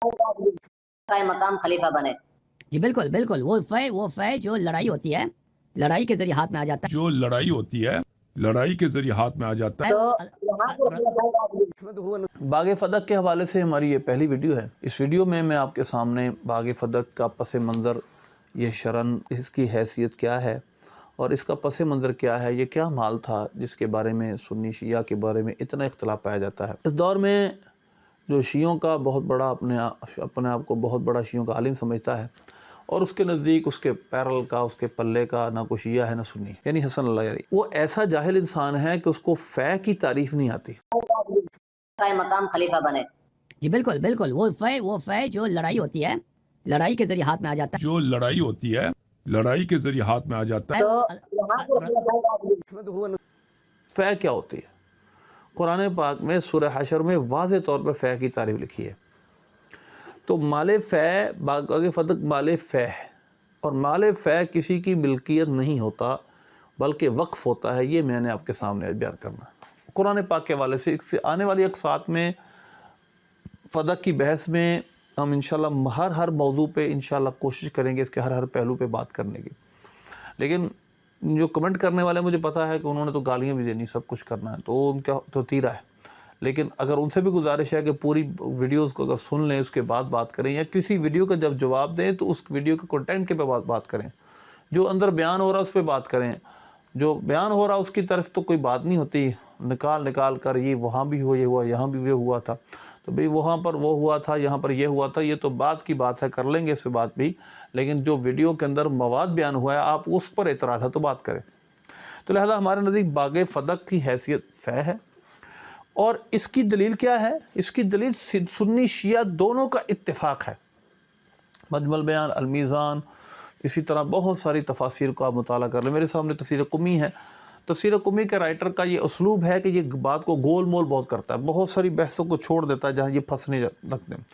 کا مقام خلیفہ بنے۔ جی بالکل بالکل، وہ فے جو لڑائی ہوتی ہے، لڑائی کے ذریعے ہاتھ میں آ جاتا ہے، جو لڑائی ہوتی ہے لڑائی کے ذریعے ہاتھ میں آ جاتا ہے۔ تو باغ فدق کے حوالے سے ہماری یہ پہلی ویڈیو ہے۔ اس ویڈیو میں آپ کے سامنے باغ فدق کا پس منظر، یہ شرن، اس کی حیثیت کیا ہے اور اس کا پس منظر کیا ہے، یہ کیا مال تھا جس کے بارے میں سنی شیعہ کے بارے میں اتنا اختلاف پایا جاتا ہے۔ اس دور میں جو شیعوں کا بہت بڑا اپنے آپ کو بہت بڑا شیعوں کا عالم سمجھتا ہے، اور اس کے نزدیک اس کے پیرل کا، اس کے پلے کا نہ کوئی شیعہ ہے نہ سنی، یعنی حسن اللہ یاری، وہ ایسا جاہل انسان ہے کہ اس کو فے کی تعریف نہیں آتی۔ کا مقام خلیفہ بنے۔ جی بالکل بالکل، وہ فے جو لڑائی ہوتی ہے، لڑائی کے ذریعے ہاتھ میں آ جاتا ہے، جو لڑائی ہوتی ہے لڑائی کے ذریعے ہاتھ میں آ جاتا ہے۔ تو فے کیا ہوتی ہے؟ قرآن پاک میں سورہ حشر میں واضح طور پر فے کی تعریف لکھی ہے۔ تو مال فے، باغ فدق مال فے ہے، اور مال فے کسی کی ملکیت نہیں ہوتا بلکہ وقف ہوتا ہے۔ یہ میں نے آپ کے سامنے بیان کرنا ہے قرآن پاک کے حوالے سے۔ اس سے آنے والی اقساط میں فدق کی بحث میں ہم انشاءاللہ ہر موضوع پہ انشاءاللہ کوشش کریں گے اس کے ہر پہلو پہ بات کرنے کی۔ لیکن جو کمنٹ کرنے والے، مجھے پتا ہے کہ انہوں نے تو گالیاں بھی دینی، سب کچھ کرنا ہے، تو ان کا تو تیرا ہے، لیکن اگر ان سے بھی گزارش ہے کہ پوری ویڈیوز کو اگر سن لیں، اس کے بعد بات کریں، یا کسی ویڈیو کا جب جواب دیں تو اس ویڈیو کے کنٹینٹ کے پہ بات کریں، جو اندر بیان ہو رہا ہے اس پہ بات کریں، جو بیان ہو رہا اس کی طرف تو کوئی بات نہیں ہوتی نکال کر یہ وہاں بھی ہوا، یہ ہوا، یہاں بھی یہ ہوا تھا، تو بھئی وہاں پر وہ ہوا تھا، یہاں پر یہ ہوا تھا، یہ تو بات کی بات ہے، کر لیں گے اس پہ بات بھی، لیکن جو ویڈیو کے اندر مواد بیان ہوا ہے آپ اس پر اعتراض ہے تو بات کریں۔ تو لہذا ہمارے نزدیک باغ فدق کی حیثیت فے ہے، اور اس کی دلیل کیا ہے؟ اس کی دلیل سنی شیعہ دونوں کا اتفاق ہے۔ مجمع البیان، المیزان، اسی طرح بہت ساری تفاسیر کو آپ مطالعہ کر لیں۔ میرے سامنے تفسیر قمی ہے۔ تفسیر قمی کے رائٹر کا یہ اسلوب ہے کہ یہ بات کو گول مول بہت کرتا ہے، بہت ساری بحثوں کو چھوڑ دیتا ہے جہاں یہ پھنسنے لگتے ہیں۔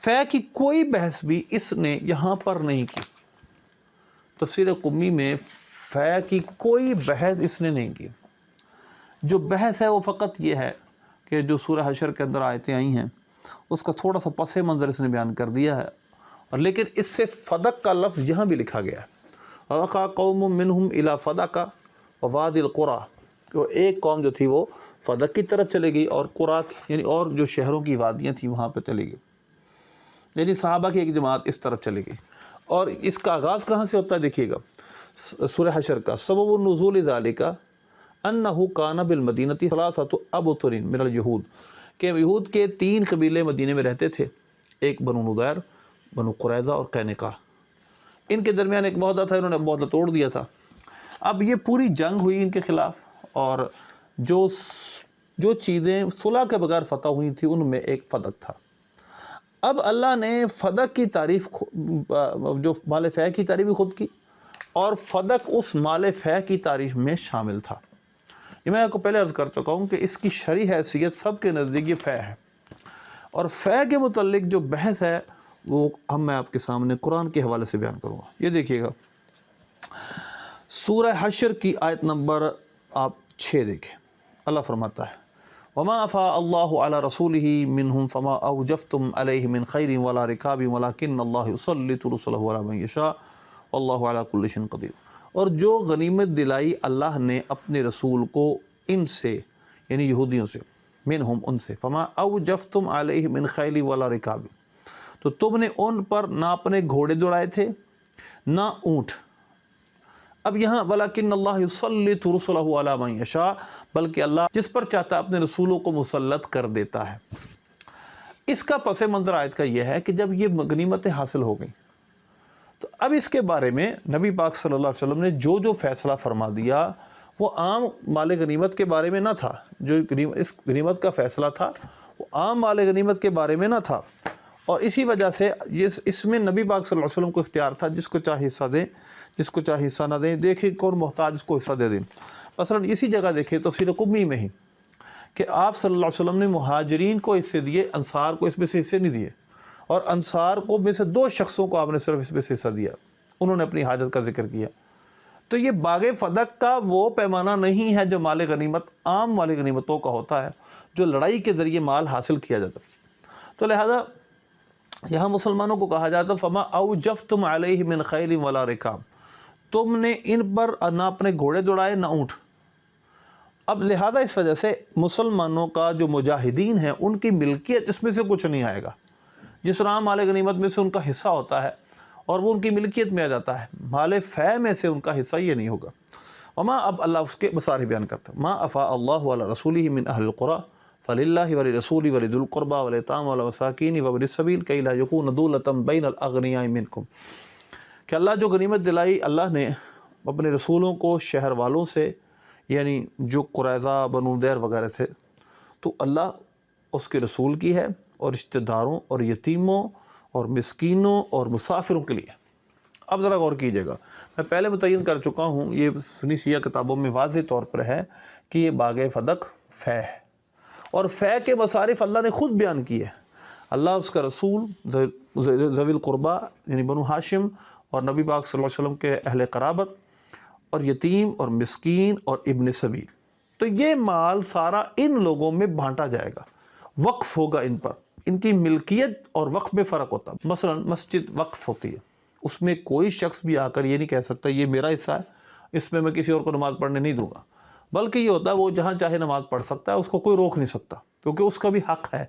فے کی کوئی بحث بھی اس نے یہاں پر نہیں کی۔ تفسیر قمی میں فے کی کوئی بحث اس نے نہیں کی۔ جو بحث ہے وہ فقط یہ ہے کہ جو سورہ حشر کے اندر آیتیں آئی ہیں اس کا تھوڑا سا پس منظر اس نے بیان کر دیا ہے، اور لیکن اس سے فدق کا لفظ یہاں بھی لکھا گیا ہے۔ وَوَقَعَ قَوْمٌ مِّنْهُمْ إِلَىٰ فَدَقَ وَوَادِ الْقُرَىٰ، تو ایک قوم جو تھی وہ فدق کی طرف چلے گئی، اور قرا یعنی اور جو شہروں کی وادیاں تھیں وہاں پہ چلے گئی، یعنی صحابہ کی ایک جماعت اس طرف چلے گئی۔ اور اس کا آغاز کہاں سے ہوتا ہے دیکھیے گا، سورہ حشر کا سبب النزول ذالک انہ کان بالمدینۃ ثلاثۃ ابطر من الجہود، کہ یہود کے 3 قبیلے مدینے میں رہتے تھے، ایک بنو نضیر، بنو قریظہ اور قینقاع۔ ان کے درمیان ایک معاہدہ تھا، انہوں نے معاہدہ توڑ دیا تھا۔ اب یہ پوری جنگ ہوئی ان کے خلاف، اور جو چیزیں صلح کے بغیر فتح ہوئی تھی ان میں ایک فدق تھا۔ اب اللہ نے فدق کی تعریف، جو مال فے کی تعریف بھی خود کی، اور فدق اس مال فے کی تعریف میں شامل تھا۔ یہ میں آپ کو پہلے عرض کر چکا ہوں کہ اس کی شرعی حیثیت سب کے نزدیک یہ فے ہے، اور فے کے متعلق جو بحث ہے وہ میں آپ کے سامنے قرآن کے حوالے سے بیان کروں گا۔ یہ دیکھیے گا سورہ حشر کی آیت نمبر آپ 6 دیکھیں، اللہ فرماتا ہے وَمَا أَفَاءَ اللَّهُ عَلَى رَسُولِهِ مِنْهُمْ فَمَا أَوْجَفْتُمْ عَلَيْهِ مِنْ خَيْرٍ وَلَا رِكَابٍ وَلَكِنَّ اللَّهَ يُسَلِّطُ رُسُلَهُ عَلَى مَن يَشَاءُ وَاللَّهُ عَلَى كُلِّ شَيْءٍ قَدِيرٌ۔ اور جو غنیمت دلائی اللہ نے اپنے رسول کو ان سے، یعنی یہودیوں سے، منہم ان سے، فما اوجفتم علیہ من خیل ولا رکاب، تو تم نے ان پر نہ اپنے گھوڑے دوڑائے تھے نہ اونٹ۔ اب یہاں ولیکن اللہ یسلط رسلہ علی من یشاء، بلکہ اللہ جس پر چاہتا ہے اپنے رسولوں کو مسلط کر دیتا ہے۔ اس کا پس منظر آیت کا یہ ہے کہ جب یہ غنیمتیں حاصل ہو گئیں تو اب اس کے بارے میں نبی پاک صلی اللہ علیہ وسلم نے جو فیصلہ فرما دیا وہ عام مال غنیمت کے بارے میں نہ تھا۔ جو اس غنیمت کا فیصلہ تھا وہ عام مال غنیمت کے بارے میں نہ تھا، اور اسی وجہ سے اس میں نبی پاک صلی اللہ علیہ وسلم کو اختیار تھا، جس کو چاہے حصہ دیں، جس کو چاہے حصہ نہ دیں، دیکھیں کون محتاج اس کو حصہ دے دیں۔ مثلا اسی جگہ دیکھیں تفسیر قمی میں ہی کہ آپ صلی اللہ علیہ وسلم نے مہاجرین کو حصے دیے، انصار کو اس میں سے حصے نہیں دیے، اور انصار کو میں سے 2 شخصوں کو آپ نے صرف اس میں سے حصہ دیا، انہوں نے اپنی حاجت کا ذکر کیا۔ تو یہ باغ فدق کا وہ پیمانہ نہیں ہے جو مال غنیمت عام مال غنیمتوں کا ہوتا ہے، جو لڑائی کے ذریعے مال حاصل کیا جاتا ہے۔ تو لہذا یہاں مسلمانوں کو کہا جاتا فما اوجفتم علیہ من خیل ولا رکاب، تم نے ان پر نہ اپنے گھوڑے دوڑائے نہ اونٹ۔ اب لہذا اس وجہ سے مسلمانوں کا جو مجاہدین ہیں ان کی ملکیت اس میں سے کچھ نہیں آئے گا، جس طرح مال غنیمت میں سے ان کا حصہ ہوتا ہے اور وہ ان کی ملکیت میں آ جاتا ہے، مال فے میں سے ان کا حصہ یہ نہیں ہوگا۔ وما، اب اللہ اس کے مسارے بیان کرتا ہے، ما افاء اللہ علی رسولہ من اہل القرى فللہ ولرسولہ ولذی القربى والیتامى والمساکین وابن السبیل کی لا یکون دولۃ بین الاغنیاء منکم، کہ اللہ جو غنیمت دلائی اللہ نے اپنے رسولوں کو شہر والوں سے، یعنی جو قریظہ بنو نذیر وغیرہ تھے، تو اللہ اس کے رسول کی ہے اور رشتہ داروں اور یتیموں اور مسکینوں اور مسافروں کے لیے۔ اب ذرا غور کیجئے گا، میں پہلے متعین کر چکا ہوں، یہ سنی شیعہ کتابوں میں واضح طور پر ہے کہ یہ باغ فدق فے ہے، اور فے کے مصارف اللہ نے خود بیان کیے۔ اللہ، اس کا رسول، ذوی القربہ یعنی بنو ہاشم اور نبی پاک صلی اللہ علیہ وسلم کے اہل قرابت اور یتیم اور مسکین اور ابن سبیل، تو یہ مال سارا ان لوگوں میں بانٹا جائے گا، وقف ہوگا ان پر۔ ان کی ملکیت اور وقف میں فرق ہوتا ہے۔ مثلا مسجد وقف ہوتی ہے، اس میں کوئی شخص بھی آ کر یہ نہیں کہہ سکتا یہ میرا حصہ ہے، اس میں میں کسی اور کو نماز پڑھنے نہیں دوں گا، بلکہ یہ ہوتا ہے وہ جہاں چاہے نماز پڑھ سکتا ہے، اس کو کوئی روک نہیں سکتا، کیونکہ اس کا بھی حق ہے۔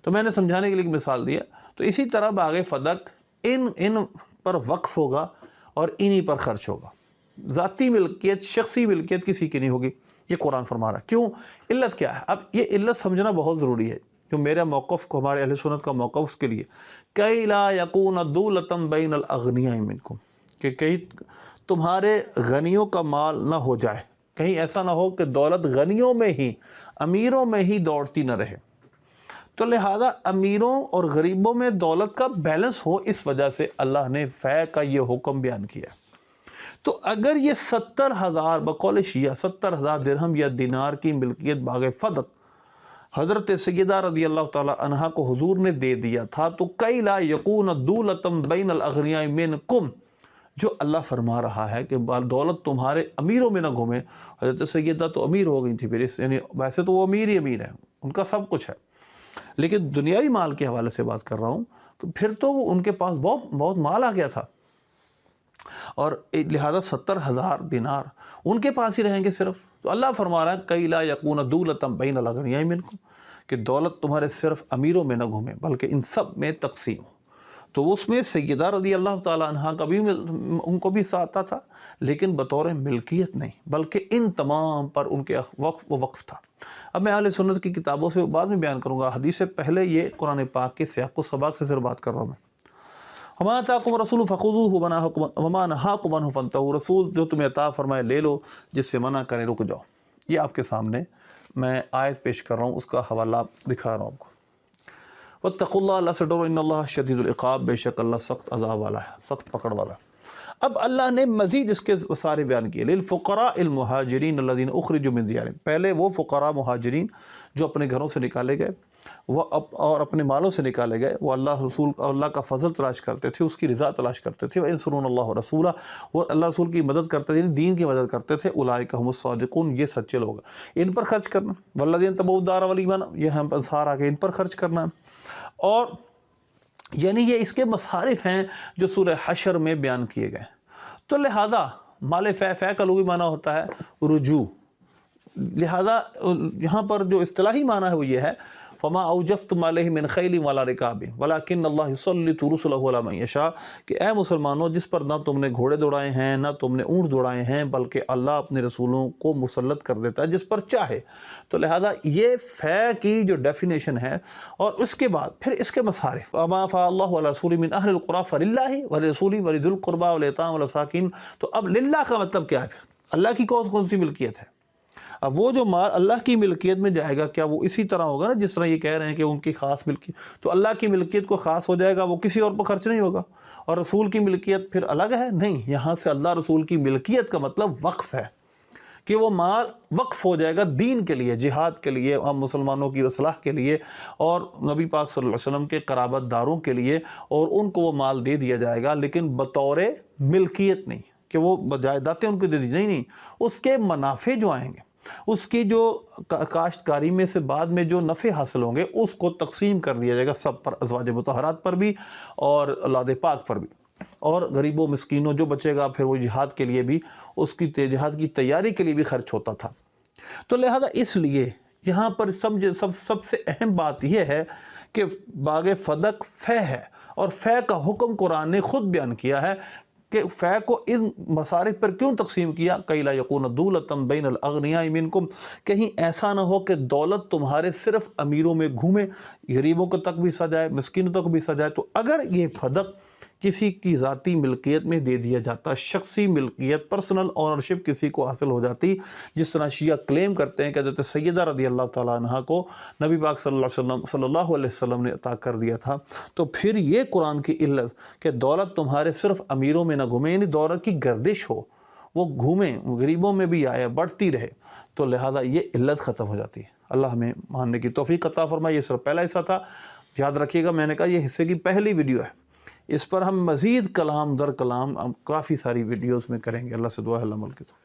تو میں نے سمجھانے کے لیے ایک مثال دیا۔ تو اسی طرح باغ فدق ان پر وقف ہوگا اور انہی پر خرچ ہوگا، ذاتی ملکیت، شخصی ملکیت کسی کی نہیں ہوگی، یہ قرآن فرما رہا ہے۔ کیوں؟ علت کیا ہے؟ اب یہ علت سمجھنا بہت ضروری ہے، جو میرا موقف کو، ہمارے اہل سنت کا موقف اس کے لیے، کئی لا یکون دولۃ بین الاغنیاء منکم، کہ کہیں تمہارے غنیوں کا مال نہ ہو جائے، کہیں ایسا نہ ہو کہ دولت غنیوں میں ہی، امیروں میں ہی دوڑتی نہ رہے۔ تو لہذا امیروں اور غریبوں میں دولت کا بیلنس ہو، اس وجہ سے اللہ نے فے کا یہ حکم بیان کیا۔ تو اگر یہ 70,000 بقول شیعہ 70,000 درہم یا دینار کی ملکیت باغ فدق حضرت سیدہ رضی اللہ تعالی عنہا کو حضور نے دے دیا تھا، تو کئی لا یکون دولۃ بین الاغنیاء منکم، جو اللہ فرما رہا ہے کہ دولت تمہارے امیروں میں نہ گھومے۔ حضرت سیدہ تو امیر ہو گئی تھی پھر، یعنی ویسے تو وہ امیر ہی امیر ہیں، ان کا سب کچھ ہے، لیکن دنیاوی مال کے حوالے سے بات کر رہا ہوں، تو پھر تو ان کے پاس بہت مال آ گیا تھا، اور لہذا 70,000 دینار ان کے پاس ہی رہیں گے صرف۔ تو اللہ فرما رہا ہے کئی لا یکون دولۃ بین الاغنیاء منکم، کہ دولت تمہارے صرف امیروں میں نہ گھومے بلکہ ان سب میں تقسیم ہو۔ تو اس میں سیدہ رضی اللہ تعالی عنہ کا بھی ان کو بھی ساتھ تھا، لیکن بطور ملکیت نہیں، بلکہ ان تمام پر ان کے وقف تھا۔ اب میں اہل سنت کی کتابوں سے بعد میں بیان کروں گا، حدیث سے پہلے یہ قرآن پاک کے سیاق و سباق سے صرف بات کر رہا ہوں میں۔ وما آتاکم الرسول فخذوہ وما نہاکم عنہ فانتہوا، رسول جو تمہیں عطا فرمائے لے لو، جس سے منع کرے رک جاؤ۔ یہ آپ کے سامنے میں آیت پیش کر رہا ہوں، اس کا حوالہ دکھا رہا ہوں آپ کو۔ واتقوا اللہ، اللہ سے ڈرو، ان اللہ شدید العقاب، بے شک اللہ سخت عذاب والا ہے، سخت پکڑ والا ہے۔ اب اللہ نے مزید اس کے سارے بیان کیے، للفقراء المہاجرین الذین اخرجوا من دیارہم، پہلے وہ فقراء مہاجرین جو اپنے گھروں سے نکالے گئے اور اپنے مالوں سے نکالے گئے، وہ اللہ رسول اللہ کا فضل تلاش کرتے تھے، اس کی رضا تلاش کرتے تھے، وَيَنْصُرُونَ اللَّهَ وَرَسُولَهُ، وہ اللہ رسول کی مدد کرتے تھے، دین کی مدد کرتے تھے، اولئک هم الصادقون، یہ سچے لوگ ہیں۔ ان پر خرچ کرنا، وَالَّذِينَ تَبَوُّا الدَّارَ وَالْإِيمَانَ، یہ ہم انصار آگے، ان پر خرچ کرنا ہے۔ اور یعنی یہ اس کے مصارف ہیں جو سورہ حشر میں بیان کیے گئے۔ تو لہذا مال فے کا لغوی معنی ہوتا ہے رجوع، لہذا یہاں پر جو اصطلاحی معنی ہے وہ یہ ہے فما اوجفتم علیہ من خیل ولا رکاب ولکن اللہ یسلط رسلہ علی من یشاء، کہ اے مسلمانوں جس پر نہ تم نے گھوڑے دوڑائے ہیں نہ تم نے اونٹ دوڑائے ہیں، بلکہ اللہ اپنے رسولوں کو مسلط کر دیتا ہے جس پر چاہے۔ تو لہذا یہ فے کی جو ڈیفینیشن ہے، اور اس کے بعد پھر اس کے مصارف، وما افاء اللہ علی رسولہ من اہل القرى فللہ ولرسولہ ولذی القربى والیتامى والمساکین۔ تو اب للہ کا مطلب کیا ہے؟ اللہ کی کون سی ملکیت ہے؟ اب وہ جو مال اللہ کی ملکیت میں جائے گا، کیا وہ اسی طرح ہوگا نا جس طرح یہ کہہ رہے ہیں کہ ان کی خاص ملکیت، تو اللہ کی ملکیت کو خاص ہو جائے گا، وہ کسی اور پر خرچ نہیں ہوگا، اور رسول کی ملکیت پھر الگ ہے؟ نہیں، یہاں سے اللہ رسول کی ملکیت کا مطلب وقف ہے، کہ وہ مال وقف ہو جائے گا دین کے لیے، جہاد کے لیے، عام مسلمانوں کی اصلاح کے لیے، اور نبی پاک صلی اللہ علیہ وسلم کے قرابت داروں کے لیے، اور ان کو وہ مال دے دیا جائے گا، لیکن بطور ملکیت نہیں کہ وہ جائیدادیں ان کو دے دی، نہیں، اس کے منافع جو آئیں گے، اس کی جو کاشتکاری میں سے بعد میں جو نفع حاصل ہوں گے اس کو تقسیم کر دیا جائے گا سب پر، ازواج مطہرات پر بھی اور اولاد پاک پر بھی، اور غریبوں مسکینوں جو بچے گا پھر وہ جہاد کے لیے بھی، اس کی جہاد کی تیاری کے لیے بھی خرچ ہوتا تھا۔ تو لہذا اس لیے یہاں پر سب سے اہم بات یہ ہے کہ باغ فدق فے ہے، اور فے کا حکم قرآن نے خود بیان کیا ہے کہ فے کو ان مصارف پر کیوں تقسیم کیا، کَإِ لَا يَكُونَ دُولَةً بَيْنَ الْأَغْنِيَاءِ مِنْكُمْ، کہیں ایسا نہ ہو کہ دولت تمہارے صرف امیروں میں گھومے، غریبوں کو تک بھی سجائے، مسکینوں تک بھی سجائے۔ تو اگر یہ فدق کسی کی ذاتی ملکیت میں دے دیا جاتا، شخصی ملکیت، پرسنل اونرشپ کسی کو حاصل ہو جاتی، جس طرح شیعہ کلیم کرتے ہیں کہ حضرت سیدہ رضی اللہ تعالیٰ عنہ کو نبی پاک صلی اللہ علیہ وسلم نے عطا کر دیا تھا، تو پھر یہ قرآن کی علت کہ دولت تمہارے صرف امیروں میں نہ گھومے، یعنی دولت کی گردش ہو، وہ گھومیں، غریبوں میں بھی آئے، بڑھتی رہے، تو لہذا یہ علت ختم ہو جاتی ہے۔ اللہ ہمیں ماننے کی توفیق عطا فرمائے۔ یہ صرف پہلا حصہ تھا، یاد رکھیے گا میں نے کہا یہ حصے کی پہلی ویڈیو ہے، اس پر ہم مزید کلام در کلام کافی ساری ویڈیوز میں کریں گے۔ اللہ سے دعا ہے اللہ ملک کی توفیق۔